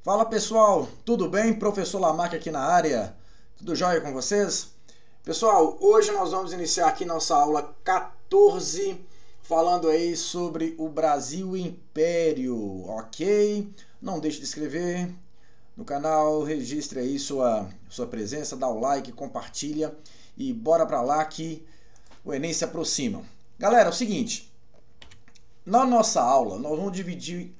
Fala pessoal, tudo bem? Professor Lamarck aqui na área, tudo jóia com vocês? Pessoal, hoje nós vamos iniciar aqui nossa aula 14, falando aí sobre o Brasil Império, ok? Não deixe de inscrever no canal, registre aí sua presença, dá o like, compartilha e bora pra lá que o Enem se aproxima. Galera, é o seguinte, na nossa aula nós vamos dividir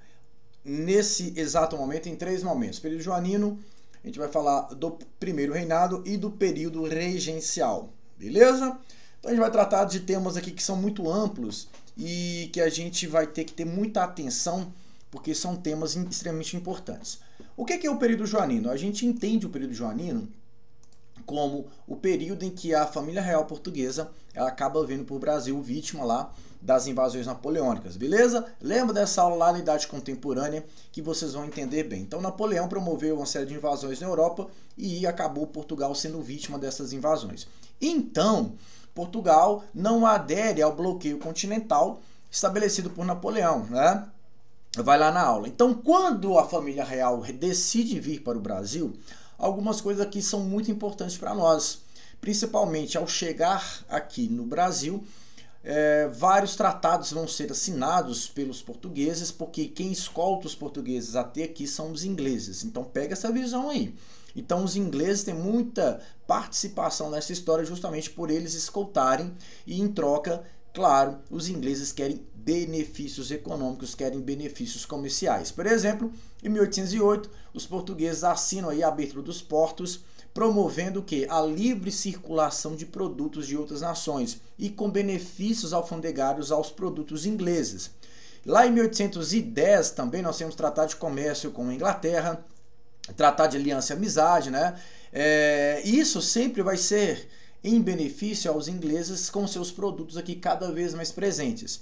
nesse exato momento em três momentos. Período joanino, a gente vai falar do primeiro reinado e do período regencial, beleza? Então a gente vai tratar de temas aqui que são muito amplos e que a gente vai ter que ter muita atenção porque são temas extremamente importantes. O que é o período joanino? A gente entende o período joanino como o período em que a família real portuguesa ela acaba vindo para o Brasil vítima lá das invasões napoleônicas, beleza? Lembra dessa aula lá na Idade Contemporânea que vocês vão entender bem. Então Napoleão promoveu uma série de invasões na Europa e acabou Portugal sendo vítima dessas invasões. Então, Portugal não adere ao bloqueio continental estabelecido por Napoleão, né? Vai lá na aula. Então, quando a família real decide vir para o Brasil, algumas coisas aqui são muito importantes para nós. Principalmente ao chegar aqui no Brasil, vários tratados vão ser assinados pelos portugueses, porque quem escolta os portugueses até aqui são os ingleses. Então pega essa visão aí. Então os ingleses têm muita participação nessa história justamente por eles escoltarem e em troca, claro, os ingleses querem benefícios econômicos, querem benefícios comerciais. Por exemplo, em 1808, os portugueses assinam aí a abertura dos portos, promovendo o quê? A livre circulação de produtos de outras nações e com benefícios alfandegários aos produtos ingleses. Lá em 1810 também nós temos tratado de comércio com a Inglaterra, tratado de aliança e amizade, né? Isso sempre vai ser em benefício aos ingleses com seus produtos aqui cada vez mais presentes.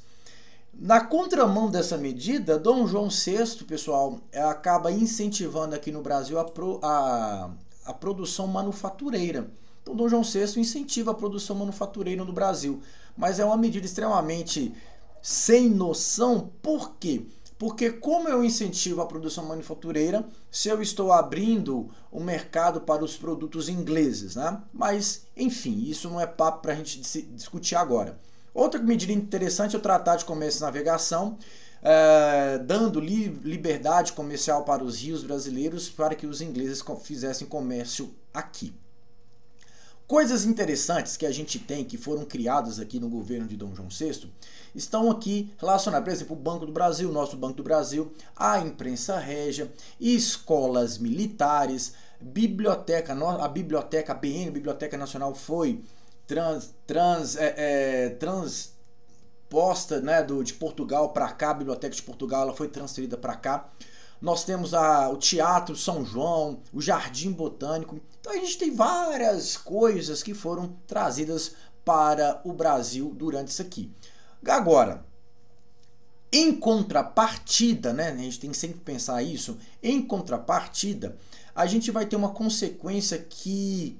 Na contramão dessa medida, Dom João VI, pessoal, acaba incentivando aqui no Brasil a produção manufatureira. Então, Dom João VI incentiva a produção manufatureira no Brasil, mas é uma medida extremamente sem noção. Por quê? Porque como eu incentivo a produção manufatureira se eu estou abrindo o mercado para os produtos ingleses, né? Mas, enfim, isso não é papo para a gente discutir agora. Outra medida interessante é o Tratado de Comércio e Navegação, dando liberdade comercial para os rios brasileiros para que os ingleses fizessem comércio aqui. Coisas interessantes que a gente tem, que foram criadas aqui no governo de Dom João VI, estão aqui relacionadas, por exemplo, o Banco do Brasil, o nosso Banco do Brasil, a imprensa régia, escolas militares, biblioteca, a biblioteca BN, a Biblioteca Nacional foi transposta, né, de Portugal para cá, a Biblioteca de Portugal ela foi transferida para cá. Nós temos o Teatro São João, o Jardim Botânico. Então a gente tem várias coisas que foram trazidas para o Brasil durante isso aqui. Agora, em contrapartida, né, a gente tem que sempre pensar isso, em contrapartida, a gente vai ter uma consequência que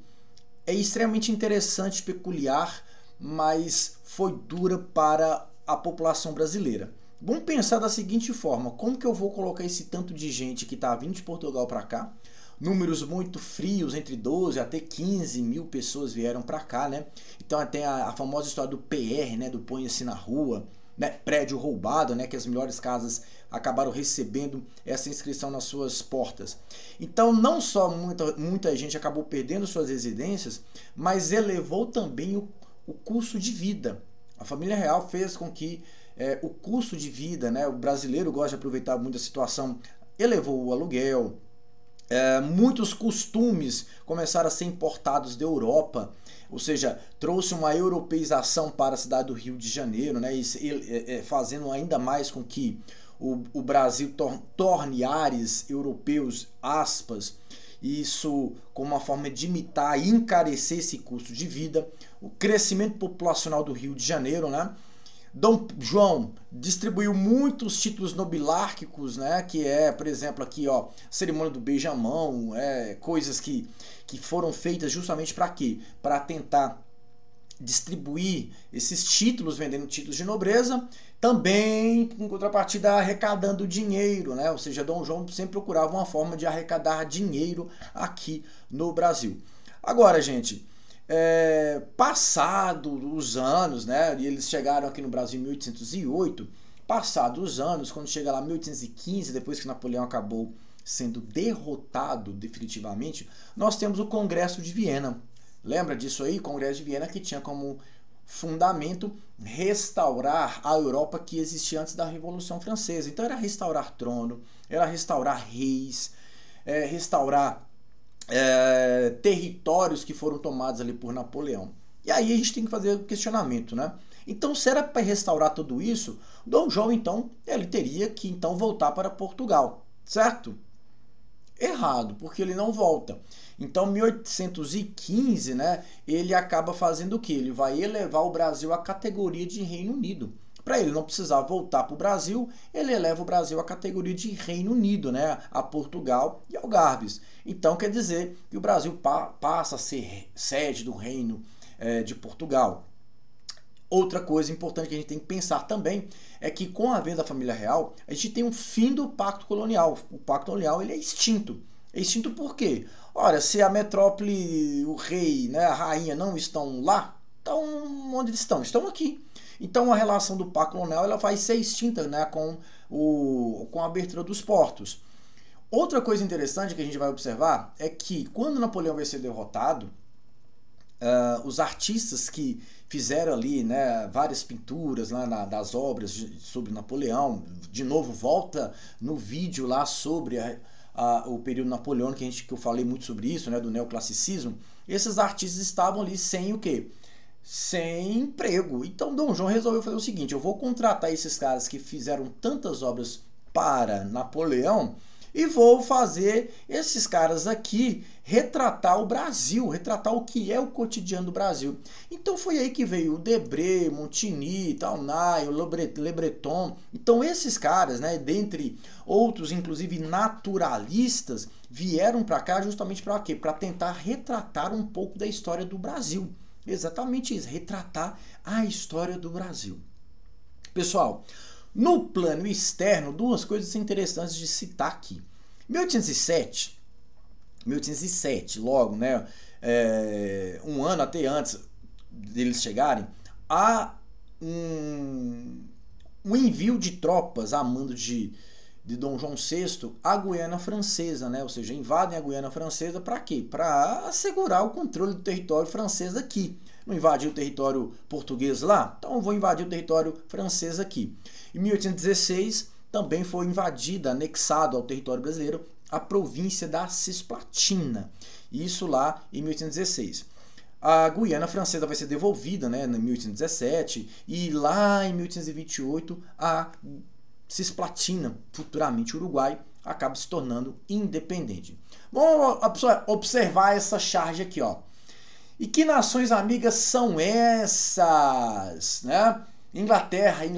é extremamente interessante, peculiar, mas foi dura para a população brasileira. Vamos pensar da seguinte forma, como que eu vou colocar esse tanto de gente que está vindo de Portugal para cá? Números muito frios, entre 12 até 15 mil pessoas vieram para cá, né? Então tem a famosa história do PR, né? Do põe-se na rua, né? Prédio roubado, né? Que as melhores casas acabaram recebendo essa inscrição nas suas portas. Então não só muita gente acabou perdendo suas residências, mas elevou também o custo de vida. A família real fez com que o custo de vida, né? O brasileiro gosta de aproveitar muito a situação, elevou o aluguel, muitos costumes começaram a ser importados da Europa, ou seja, trouxe uma europeização para a cidade do Rio de Janeiro, né? Fazendo ainda mais com que o Brasil torne ares europeus, aspas, isso como uma forma de imitar e encarecer esse custo de vida, o crescimento populacional do Rio de Janeiro, né? Dom João distribuiu muitos títulos nobilárquicos, né? Que por exemplo, aqui, ó, cerimônia do beijamão, coisas que foram feitas justamente para quê? Para tentar distribuir esses títulos, vendendo títulos de nobreza, também, em contrapartida, arrecadando dinheiro, né? Ou seja, Dom João sempre procurava uma forma de arrecadar dinheiro aqui no Brasil. Agora, gente, passado os anos, né? E eles chegaram aqui no Brasil em 1808, passados os anos, quando chega lá em 1815, depois que Napoleão acabou sendo derrotado definitivamente, nós temos o Congresso de Viena. Lembra disso aí? Congresso de Viena, que tinha como fundamento restaurar a Europa que existia antes da Revolução Francesa. Então era restaurar trono, era restaurar reis, restaurar territórios que foram tomados ali por Napoleão. E aí a gente tem que fazer o questionamento, né? Então, se era para restaurar tudo isso, Dom João, então, ele teria que então voltar para Portugal, certo? Errado, porque ele não volta. Então, em 1815, né, ele acaba fazendo o quê? Ele vai elevar o Brasil à categoria de Reino Unido. Para ele não precisar voltar para o Brasil, ele eleva o Brasil à categoria de Reino Unido, né, a Portugal e Algarves. Então, quer dizer que o Brasil passa a ser sede do Reino de Portugal. Outra coisa importante que a gente tem que pensar também é que com a vinda da família real, a gente tem um fim do Pacto Colonial. O Pacto Colonial ele é extinto. É extinto por quê? Ora, se a metrópole, o rei, né, a rainha não estão lá, então onde eles estão? Estão aqui. Então a relação do Pacto Colonial ela vai ser extinta, né, com a abertura dos portos. Outra coisa interessante que a gente vai observar é que quando Napoleão vai ser derrotado, os artistas que fizeram ali, né, várias pinturas lá das obras sobre Napoleão, de novo volta no vídeo lá sobre o período napoleônico que eu falei muito sobre isso, né, do neoclassicismo. Esses artistas estavam ali sem o quê? Sem emprego. Então Dom João resolveu fazer o seguinte: eu vou contratar esses caras que fizeram tantas obras para Napoleão e vou fazer esses caras aqui retratar o Brasil, retratar o que é o cotidiano do Brasil. Então foi aí que veio o Debré, Montigny, Taunay, o Le Breton. Então esses caras, né, dentre outros, inclusive naturalistas, vieram para cá justamente para quê? Para tentar retratar um pouco da história do Brasil. Exatamente isso, retratar a história do Brasil. Pessoal, no plano externo, duas coisas interessantes de citar aqui. 1807, logo, né, um ano até antes deles chegarem, há um envio de tropas a mando de Dom João VI à Guiana Francesa, né? Ou seja, invadem a Guiana Francesa para quê? Para assegurar o controle do território francês aqui. Não invadiu o território português lá? Então vou invadir o território francês aqui. Em 1816 também foi invadida, anexado ao território brasileiro, a província da Cisplatina. Isso lá em 1816. A Guiana Francesa vai ser devolvida, né, em 1817 e lá em 1828 a Cisplatina, futuramente Uruguai, acaba se tornando independente. Vamos observar essa charge aqui, ó. E que nações amigas são essas, né? Inglaterra e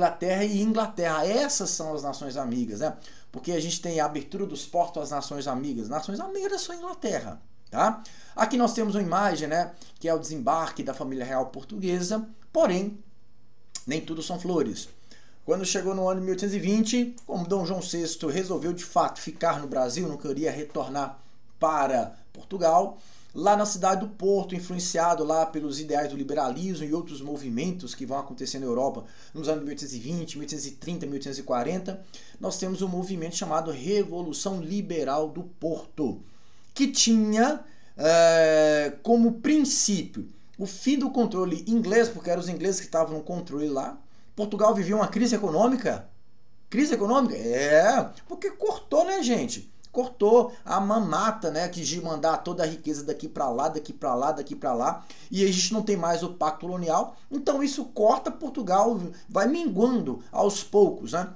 Inglaterra. Essas são as nações amigas, né? Porque a gente tem a abertura dos portos às nações amigas. Nações amigas são a Inglaterra, tá? Aqui nós temos uma imagem, né, que é o desembarque da família real portuguesa, porém, nem tudo são flores. Quando chegou no ano de 1820, como Dom João VI resolveu de fato ficar no Brasil, não queria retornar para Portugal, lá na cidade do Porto, influenciado lá pelos ideais do liberalismo e outros movimentos que vão acontecer na Europa nos anos 1820, 1830, 1840, nós temos um movimento chamado Revolução Liberal do Porto, que tinha como princípio o fim do controle inglês, porque eram os ingleses que estavam no controle lá. Portugal vivia uma crise econômica. Crise econômica? Porque cortou, né, gente? Cortou a mamata, né, que de mandar toda a riqueza daqui para lá, daqui para lá, daqui para lá, e a gente não tem mais o pacto colonial, então isso corta Portugal, vai minguando aos poucos, né?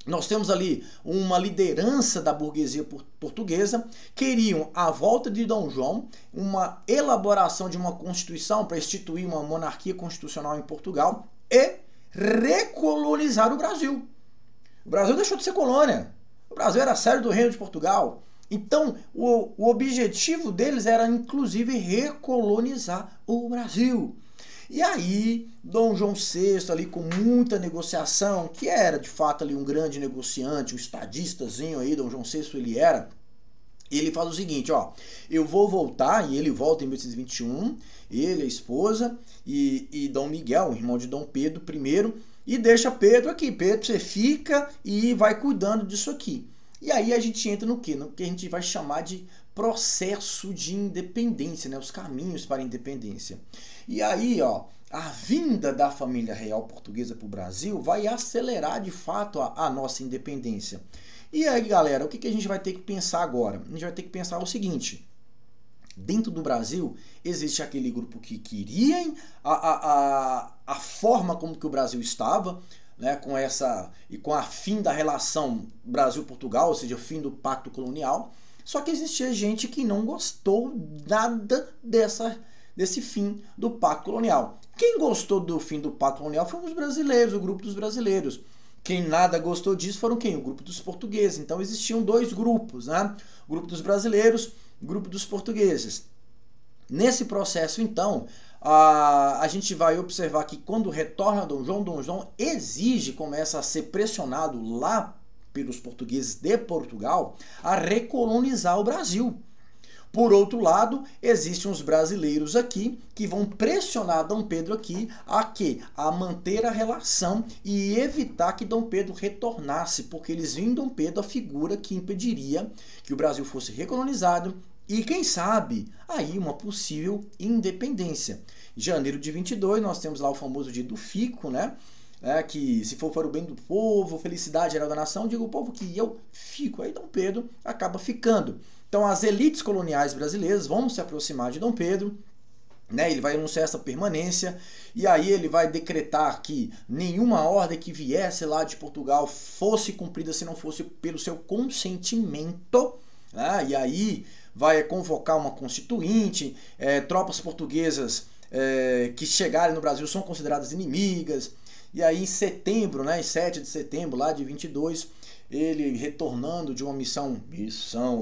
Nós temos ali uma liderança da burguesia portuguesa, queriam a volta de Dom João, uma elaboração de uma constituição para instituir uma monarquia constitucional em Portugal e recolonizar o Brasil. O Brasil deixou de ser colônia. O Brasil era sede do Reino de Portugal. Então, o objetivo deles era, inclusive, recolonizar o Brasil. E aí, Dom João VI ali com muita negociação, que era de fato ali um grande negociante, um estadistazinho aí, Dom João VI ele fala o seguinte, ó, eu vou voltar, e ele volta em 1821, ele, a esposa, e Dom Miguel, irmão de Dom Pedro I, e deixa Pedro aqui. Pedro, você fica e vai cuidando disso aqui. E aí a gente entra no quê? No que a gente vai chamar de processo de independência, né? Os caminhos para a independência. E aí, ó, a vinda da família real portuguesa para o Brasil vai acelerar de fato a nossa independência. E aí, galera, o que a gente vai ter que pensar agora? A gente vai ter que pensar o seguinte: dentro do Brasil existe aquele grupo que queria a forma como que o Brasil estava, né, com a fim da relação Brasil-Portugal, ou seja, o fim do pacto colonial. Só que existia gente que não gostou nada desse fim do pacto colonial. Quem gostou do fim do pacto colonial foram os brasileiros, o grupo dos brasileiros. Quem nada gostou disso foram quem? O grupo dos portugueses. Então existiam dois grupos, né? O grupo dos brasileiros, o grupo dos portugueses. Nesse processo, então, a gente vai observar que quando retorna Dom João exige, começa a ser pressionado lá pelos portugueses de Portugal a recolonizar o Brasil. Por outro lado, existem os brasileiros aqui que vão pressionar Dom Pedro aqui a quê? A manter a relação e evitar que Dom Pedro retornasse, porque eles viam em Dom Pedro a figura que impediria que o Brasil fosse recolonizado e, quem sabe, aí uma possível independência. Em janeiro de 22, nós temos lá o famoso dia do fico, né? Que se for para o bem do povo, felicidade geral da nação, diga o povo que eu fico. Aí Dom Pedro acaba ficando. Então as elites coloniais brasileiras vão se aproximar de Dom Pedro, né? Ele vai anunciar essa permanência e aí ele vai decretar que nenhuma ordem que viesse lá de Portugal fosse cumprida se não fosse pelo seu consentimento, né? E aí vai convocar uma constituinte, tropas portuguesas que chegarem no Brasil são consideradas inimigas. E aí em setembro, né, em 7 de setembro lá de 22, ele retornando de uma missão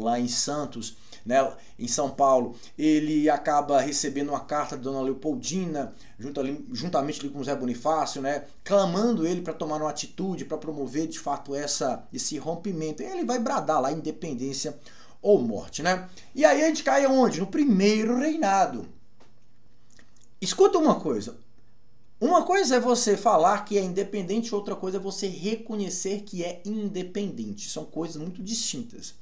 lá em Santos, né, em São Paulo, ele acaba recebendo uma carta de Dona Leopoldina, juntamente ali com Zé Bonifácio, né, clamando ele para tomar uma atitude, para promover de fato esse rompimento. E ele vai bradar lá independência ou morte, né? E aí a gente cai onde? No primeiro reinado. Escuta uma coisa. Uma coisa é você falar que é independente, outra coisa é você reconhecer que é independente. São coisas muito distintas.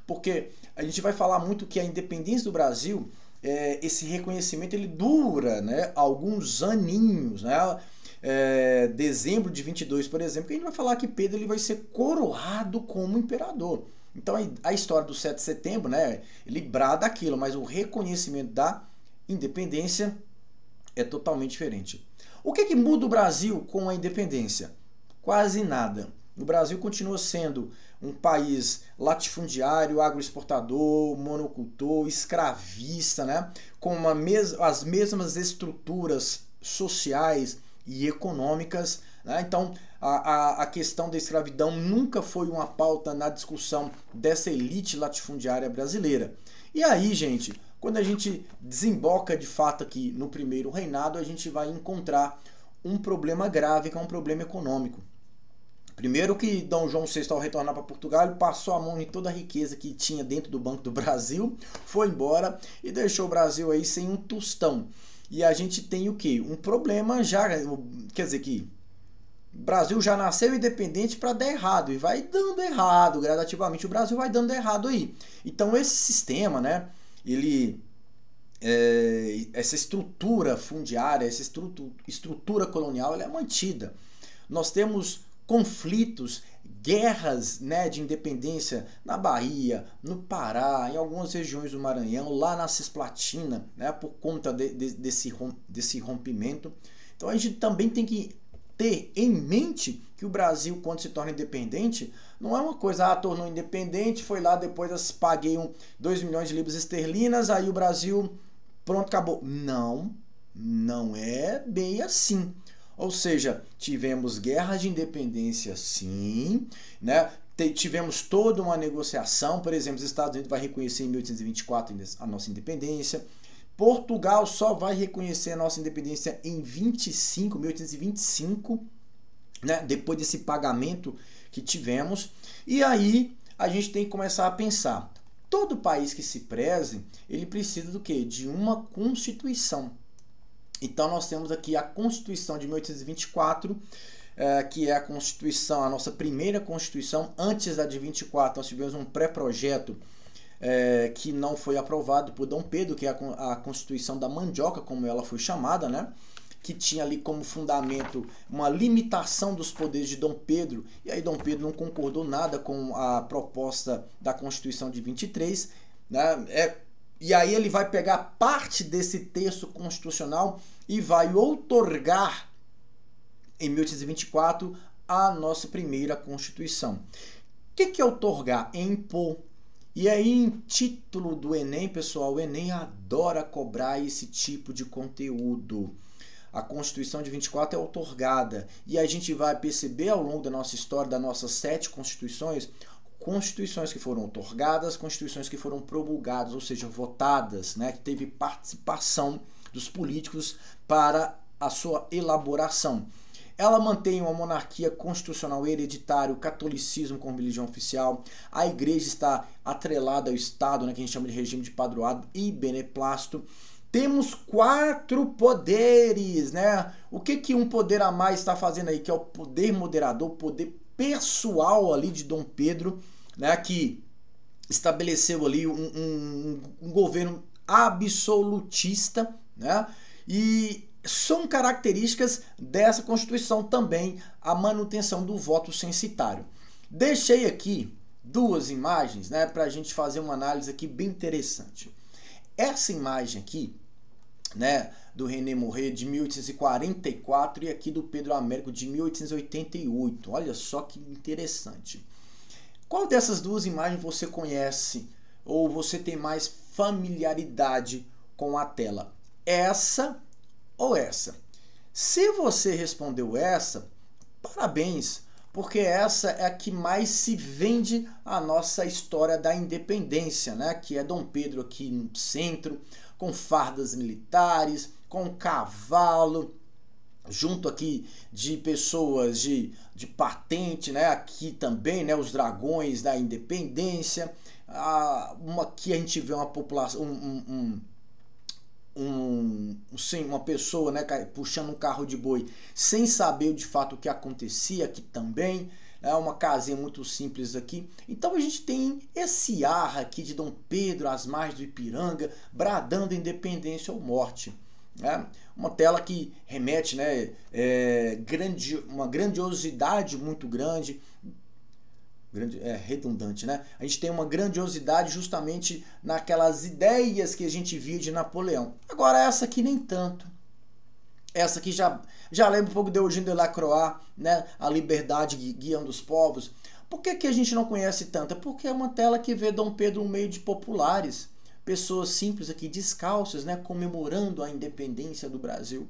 Porque a gente vai falar muito que a independência do Brasil, esse reconhecimento, ele dura, né, alguns aninhos, né? Dezembro de 22, por exemplo, que a gente vai falar que Pedro ele vai ser coroado como imperador. Então a história do 7 de setembro, né, ele brada aquilo, mas o reconhecimento da independência é totalmente diferente. O que muda o Brasil com a independência? Quase nada. O Brasil continua sendo um país latifundiário, agroexportador, monocultor, escravista, né? Com as mesmas estruturas sociais e econômicas, né? Então, a questão da escravidão nunca foi uma pauta na discussão dessa elite latifundiária brasileira. E aí, gente, quando a gente desemboca de fato aqui no primeiro reinado, a gente vai encontrar um problema grave, que é um problema econômico. Primeiro que Dom João VI, ao retornar para Portugal, ele passou a mão em toda a riqueza que tinha dentro do Banco do Brasil, foi embora e deixou o Brasil aí sem um tostão. E a gente tem o quê? Um problema já, quer dizer que o Brasil já nasceu independente para dar errado, e vai dando errado, gradativamente o Brasil vai dando errado aí. Então esse sistema, né, essa estrutura fundiária, essa estrutura colonial, ela é mantida. Nós temos conflitos, guerras, né, de independência na Bahia, no Pará, em algumas regiões do Maranhão, lá na Cisplatina, né, por conta desse rompimento. Então a gente também tem que ter em mente que o Brasil, quando se torna independente, não é uma coisa, tornou independente, foi lá, depois paguei 2 milhões de libras esterlinas, aí o Brasil, pronto, acabou. Não, não é bem assim. Ou seja, tivemos guerras de independência, sim, né? Tivemos toda uma negociação, por exemplo, os Estados Unidos vai reconhecer em 1824 a nossa independência. Portugal só vai reconhecer a nossa independência em 1825, né? Depois desse pagamento que tivemos. E aí a gente tem que começar a pensar. Todo país que se preze, ele precisa do quê? De uma Constituição. Então nós temos aqui a Constituição de 1824, que é a Constituição, a nossa primeira Constituição. Antes da de 24, nós tivemos um pré-projeto que não foi aprovado por Dom Pedro, que é a Constituição da Mandioca, como ela foi chamada, né? Que tinha ali como fundamento uma limitação dos poderes de Dom Pedro, e aí Dom Pedro não concordou nada com a proposta da Constituição de 23, né? E aí ele vai pegar parte desse texto constitucional e vai outorgar em 1824 a nossa primeira Constituição. O que é outorgar? É impor. E aí, em título do Enem, pessoal, o Enem adora cobrar esse tipo de conteúdo. A Constituição de 24 é outorgada. E a gente vai perceber ao longo da nossa história, das nossas 7 constituições, constituições que foram outorgadas, constituições que foram promulgadas, ou seja, votadas, né, que teve participação dos políticos para a sua elaboração. Ela mantém uma monarquia constitucional hereditária, o catolicismo como religião oficial. A igreja está atrelada ao Estado, né, que a gente chama de regime de padroado e beneplácito. Temos 4 poderes, né? O que um poder a mais está fazendo aí? Que é o poder moderador, o poder pessoal ali de Dom Pedro, né? Que estabeleceu ali um governo absolutista, né? E são características dessa Constituição também a manutenção do voto censitário. Deixei aqui 2 imagens, né, para a gente fazer uma análise aqui bem interessante. Essa imagem aqui, né, do René Morret de 1844 e aqui do Pedro Américo de 1888. Olha só que interessante. Qual dessas 2 imagens você conhece ou você tem mais familiaridade com a tela? Essa ou essa? Se você respondeu essa, parabéns, porque essa é a que mais se vende a nossa história da independência, né? Que é Dom Pedro aqui no centro, com fardas militares, com cavalo, junto aqui de pessoas de patente, né? Aqui também, né? Os dragões da independência. Aqui a gente vê uma população, uma pessoa, né, puxando um carro de boi sem saber de fato o que acontecia aqui também. É uma casinha muito simples aqui. Então a gente tem esse ar aqui de Dom Pedro às margens do Ipiranga, bradando independência ou morte. Né? Uma tela que remete, né, uma grandiosidade muito grande. Redundante, né? A gente tem uma grandiosidade justamente naquelas ideias que a gente via de Napoleão. Agora essa aqui nem tanto. Essa aqui já lembra um pouco de Eugène Delacroix, né? A liberdade guiando os povos. Por que a gente não conhece tanto? Porque é uma tela que vê Dom Pedro no meio de populares, pessoas simples aqui descalças, né? Comemorando a independência do Brasil.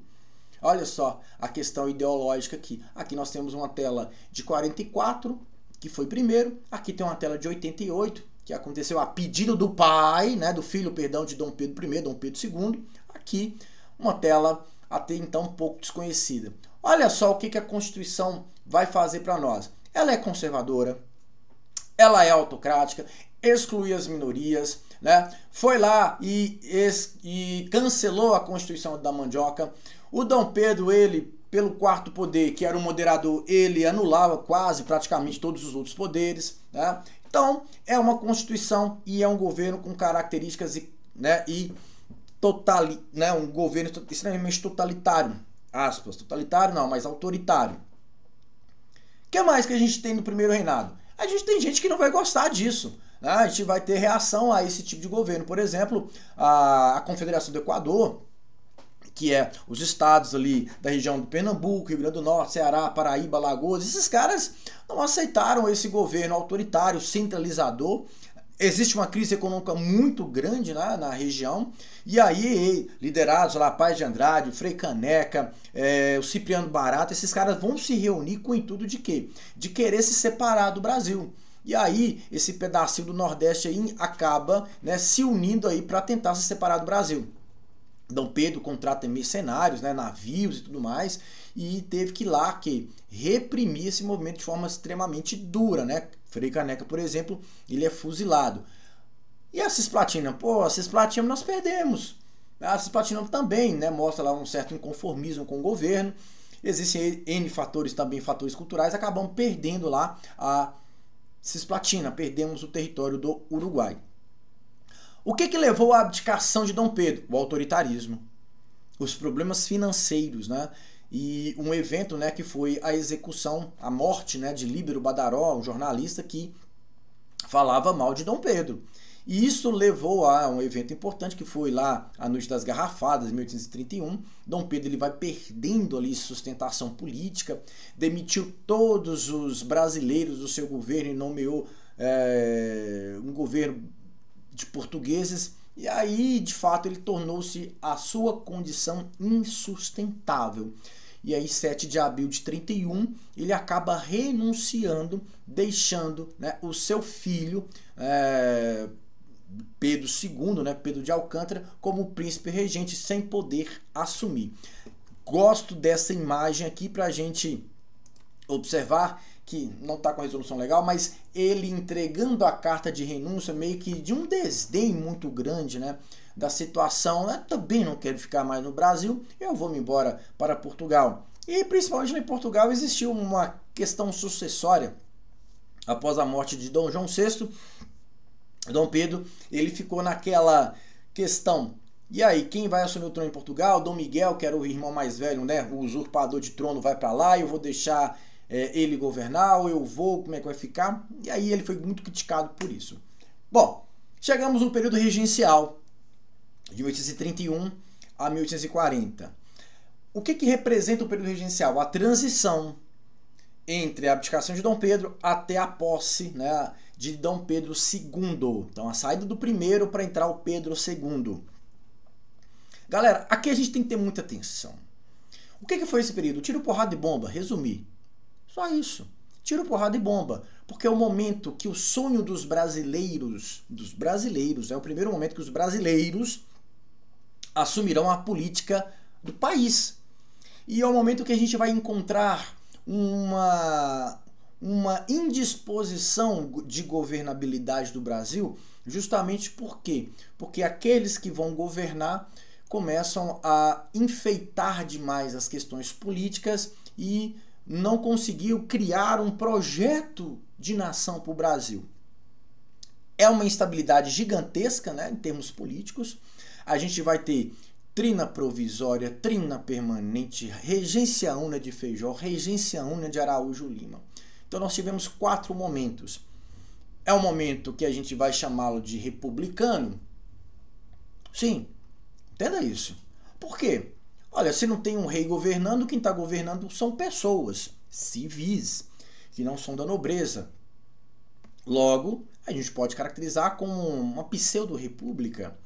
Olha só a questão ideológica aqui. Aqui nós temos uma tela de 44, que foi primeiro. Aqui tem uma tela de 88, que aconteceu a pedido do pai, né, do filho, perdão, de Dom Pedro I, Dom Pedro II. Aqui, uma tela até então um pouco desconhecida. Olha só o que a Constituição vai fazer para nós. Ela é conservadora, ela é autocrática, exclui as minorias, né? Foi lá e cancelou a Constituição da Mandioca. O Dom Pedro, ele, pelo 4º poder, que era o moderador, ele anulava quase praticamente todos os outros poderes, né? Então, é uma Constituição e é um governo com características um governo extremamente totalitário. Aspas, totalitário não, mas autoritário. O que mais que a gente tem no primeiro reinado? A gente tem gente que não vai gostar disso, né? A gente vai ter reação a esse tipo de governo. Por exemplo, a Confederação do Equador, que é os estados ali da região do Pernambuco, Rio Grande do Norte, Ceará, Paraíba, Alagoas, esses caras não aceitaram esse governo autoritário, centralizador. Existe uma crise econômica muito grande, né, na região, e aí liderados lá, Paz de Andrade, Frei Caneca, o Cipriano Barata, esses caras vão se reunir com o intuito de quê? De querer se separar do Brasil. E aí esse pedacinho do Nordeste aí acaba, né, se unindo aí para tentar se separar do Brasil. Dom Pedro contrata mercenários, né, navios e tudo mais, e teve que lá que reprimir esse movimento de forma extremamente dura, né? Frei Caneca, por exemplo, ele é fuzilado. E a Cisplatina? Pô, a Cisplatina nós perdemos. A Cisplatina também, né, mostra lá um certo inconformismo com o governo. Existem N fatores também, fatores culturais, acabamos perdendo lá a Cisplatina, perdemos o território do Uruguai. O que levou à abdicação de Dom Pedro? O autoritarismo, os problemas financeiros, né? E um evento, né, que foi a execução, a morte, né, de Líbero Badaró, um jornalista que falava mal de Dom Pedro. E isso levou a um evento importante que foi lá a Noite das Garrafadas, em 1831. Dom Pedro ele vai perdendo ali sustentação política, demitiu todos os brasileiros do seu governo e nomeou um governo de portugueses, e aí de fato ele tornou-se a sua condição insustentável. E aí 7 de abril de 31 ele acaba renunciando, deixando, né, o seu filho Pedro II, né, Pedro de Alcântara, como príncipe regente sem poder assumir. Gosto dessa imagem aqui para a gente observar que não está com a resolução legal, mas ele entregando a carta de renúncia meio que de um desdém muito grande, né, da situação, né, também não quero ficar mais no Brasil, eu vou me embora para Portugal. E principalmente em Portugal existiu uma questão sucessória. Após a morte de Dom João VI, Dom Pedro ele ficou naquela questão. E aí, quem vai assumir o trono em Portugal? Dom Miguel, que era o irmão mais velho, né, o usurpador de trono, vai para lá, eu vou deixar ele governar, ou eu vou, como é que vai ficar? E aí ele foi muito criticado por isso. Bom, chegamos no período regencial, de 1831 a 1840. O que representa o período regencial? A transição entre a abdicação de Dom Pedro até a posse, né, de Dom Pedro II. Então, a saída do primeiro para entrar o Pedro II. Galera, aqui a gente tem que ter muita atenção. O que foi esse período? Tiro, porrada e bomba. Resumir. Só isso. Tiro, porrada e bomba. Porque é o momento que o sonho dos brasileiros, é o primeiro momento que os brasileiros assumirão a política do país. E é o momento que a gente vai encontrar uma indisposição de governabilidade do Brasil, justamente por quê? Porque aqueles que vão governar começam a enfeitar demais as questões políticas e não conseguiu criar um projeto de nação para o Brasil. É uma instabilidade gigantesca, né, em termos políticos. A gente vai ter trina provisória, trina permanente, regência única de Feijó, regência única de Araújo Lima. Então nós tivemos 4 momentos. É um momento que a gente vai chamá-lo de republicano. Sim, entenda isso. Por quê? Olha, se não tem um rei governando, quem está governando são pessoas civis, que não são da nobreza. Logo, a gente pode caracterizar como uma pseudo-república.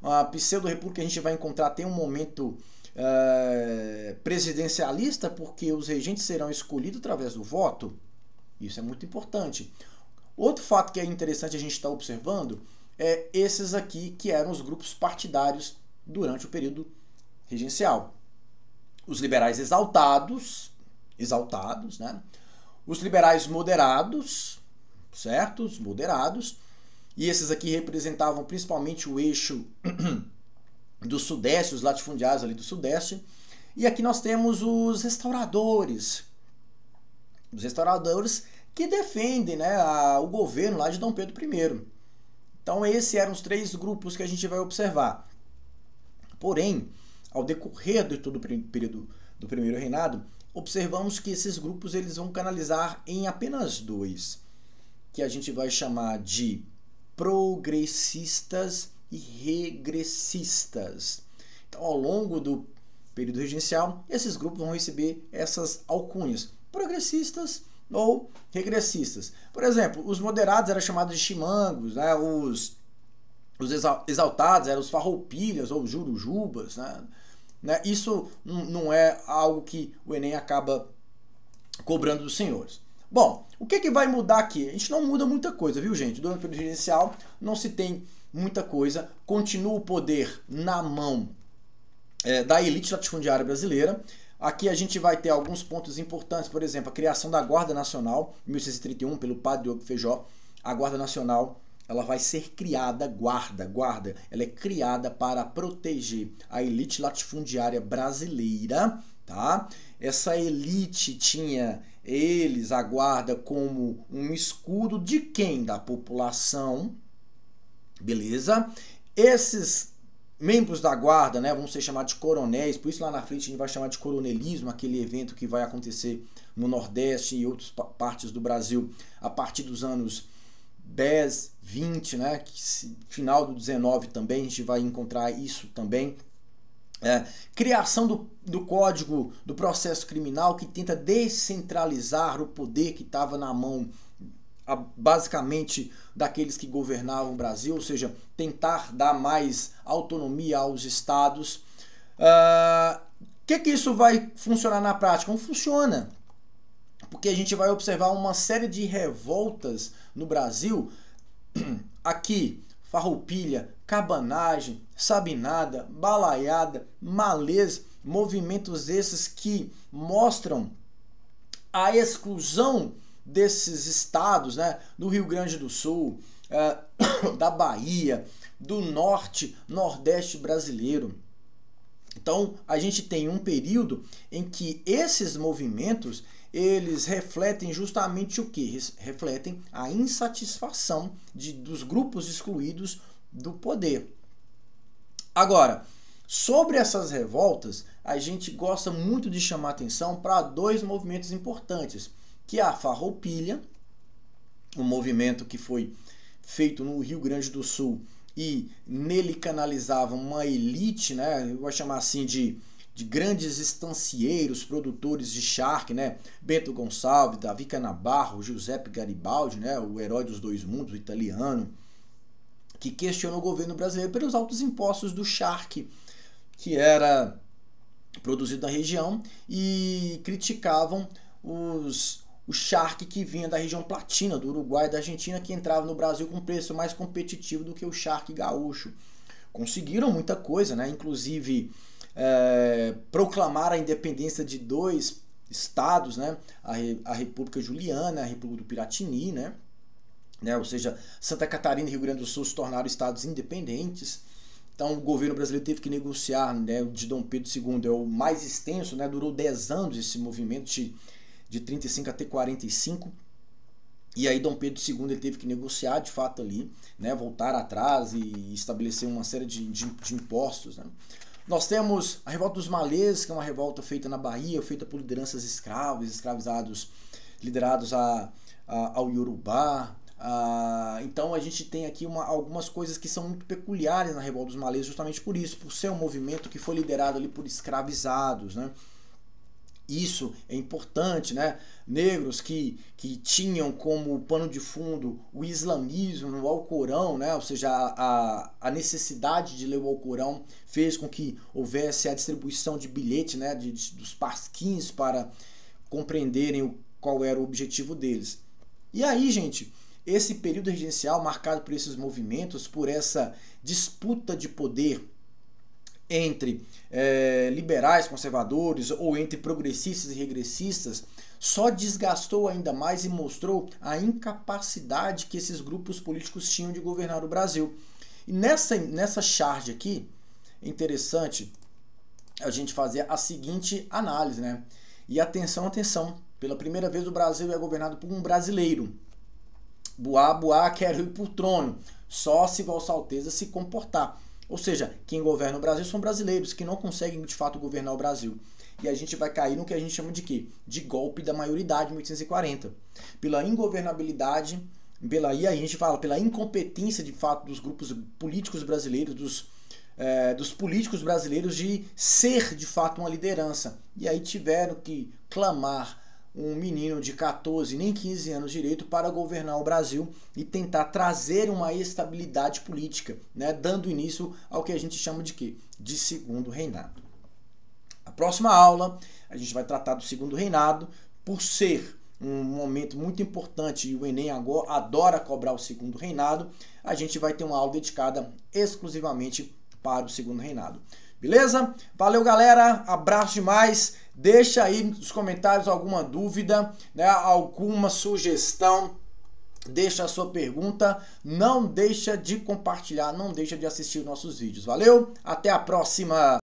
A pseudo-república a gente vai encontrar tem um momento presidencialista, porque os regentes serão escolhidos através do voto. Isso é muito importante. Outro fato que é interessante a gente estar observando é esses aqui que eram os grupos partidários durante o período regencial. Os liberais exaltados, né? Os liberais moderados, certo? Os moderados. E esses aqui representavam principalmente o eixo do Sudeste, os latifundiários ali do Sudeste. E aqui nós temos os restauradores. Os restauradores que defendem, né, o governo lá de Dom Pedro I. Então esses eram os 3 grupos que a gente vai observar. Porém, ao decorrer de todo o período do primeiro reinado, observamos que esses grupos eles vão canalizar em apenas 2, que a gente vai chamar de progressistas e regressistas. Então, ao longo do período regencial, esses grupos vão receber essas alcunhas, progressistas ou regressistas. Por exemplo, os moderados eram chamados de chimangos, né? Os exaltados eram os farroupilhas ou jurujubas, né? Isso não é algo que o Enem acaba cobrando dos senhores. Bom, o que vai mudar aqui? A gente não muda muita coisa, viu, gente? Durante o período regencial não se tem muita coisa. Continua o poder na mão da elite latifundiária brasileira. Aqui a gente vai ter alguns pontos importantes, por exemplo, a criação da Guarda Nacional, em 1831, pelo padre Diogo Feijó. A Guarda Nacional, ela vai ser criada, guarda, ela é criada para proteger a elite latifundiária brasileira, tá? Essa elite tinha eles, a guarda, como um escudo de quem? Da população, beleza? Esses membros da guarda, né, vão ser chamados de coronéis, por isso lá na frente a gente vai chamar de coronelismo, aquele evento que vai acontecer no Nordeste e outras partes do Brasil a partir dos anos 10, 20, né, final do 19 também, a gente vai encontrar isso também. Criação do Código do Processo Criminal, que tenta descentralizar o poder que estava na mão basicamente daqueles que governavam o Brasil, ou seja, tentar dar mais autonomia aos estados. Que isso vai funcionar na prática? Não funciona, porque a gente vai observar uma série de revoltas no Brasil, aqui, farroupilha, cabanagem, sabinada, balaiada, malês, movimentos esses que mostram a exclusão desses estados, né, do Rio Grande do Sul, da Bahia, do norte, nordeste brasileiro. Então, a gente tem um período em que esses movimentos, eles refletem justamente o que? Refletem a insatisfação dos grupos excluídos do poder. Agora, sobre essas revoltas, a gente gosta muito de chamar atenção para dois movimentos importantes, que é a Farroupilha, um movimento que foi feito no Rio Grande do Sul e nele canalizava uma elite, né, eu vou chamar assim de grandes estancieiros, produtores de charque, né, Bento Gonçalves, Davi Canabarro, Giuseppe Garibaldi, né, o herói dos dois mundos, o italiano, que questionou o governo brasileiro pelos altos impostos do charque que era produzido na região e criticavam o charque que vinha da região platina, do Uruguai e da Argentina, que entrava no Brasil com preço mais competitivo do que o charque gaúcho. Conseguiram muita coisa, né? Inclusive proclamar a independência de dois estados, né? A República Juliana, a República do Piratini, né? Ou seja, Santa Catarina e Rio Grande do Sul se tornaram estados independentes. Então o governo brasileiro teve que negociar, né? O de Dom Pedro II é o mais extenso, né? Durou 10 anos esse movimento de 35 até 45, e aí Dom Pedro II ele teve que negociar de fato ali, né, voltar atrás e estabelecer uma série de impostos, né. Nós temos a Revolta dos Malês, que é uma revolta feita na Bahia, feita por lideranças escravizados, liderados ao Iorubá. Então a gente tem aqui algumas coisas que são muito peculiares na Revolta dos Malês, justamente por isso, por ser um movimento que foi liderado ali por escravizados, né. Isso é importante, né? Negros que tinham como pano de fundo o islamismo no Alcorão, né? Ou seja, a necessidade de ler o Alcorão fez com que houvesse a distribuição de bilhete, né? Dos pasquins para compreenderem qual era o objetivo deles. E aí, gente, esse período regencial marcado por esses movimentos, por essa disputa de poder entre liberais, conservadores ou entre progressistas e regressistas, só desgastou ainda mais e mostrou a incapacidade que esses grupos políticos tinham de governar o Brasil. E nessa charge aqui, é interessante a gente fazer a seguinte análise, né? E atenção, pela primeira vez o Brasil é governado por um brasileiro. Boá quer ir por trono, só se Vossa Alteza se comportar. Ou seja, quem governa o Brasil são brasileiros que não conseguem de fato governar o Brasil. E a gente vai cair no que a gente chama de quê? De golpe da maioridade em 1840. Pela ingovernabilidade, aí a gente fala pela incompetência de fato dos grupos políticos brasileiros, dos políticos brasileiros de ser de fato uma liderança. E aí tiveram que clamar um menino de 14, nem 15 anos direito para governar o Brasil e tentar trazer uma estabilidade política, né, dando início ao que a gente chama de quê? De segundo reinado. A próxima aula a gente vai tratar do segundo reinado por ser um momento muito importante, e o Enem agora adora cobrar o segundo reinado, a gente vai ter uma aula dedicada exclusivamente para o segundo reinado. Beleza? Valeu, galera. Abraço demais. Deixa aí nos comentários alguma dúvida, né? Alguma sugestão. Deixa a sua pergunta. Não deixa de compartilhar, não deixa de assistir nossos vídeos. Valeu? Até a próxima!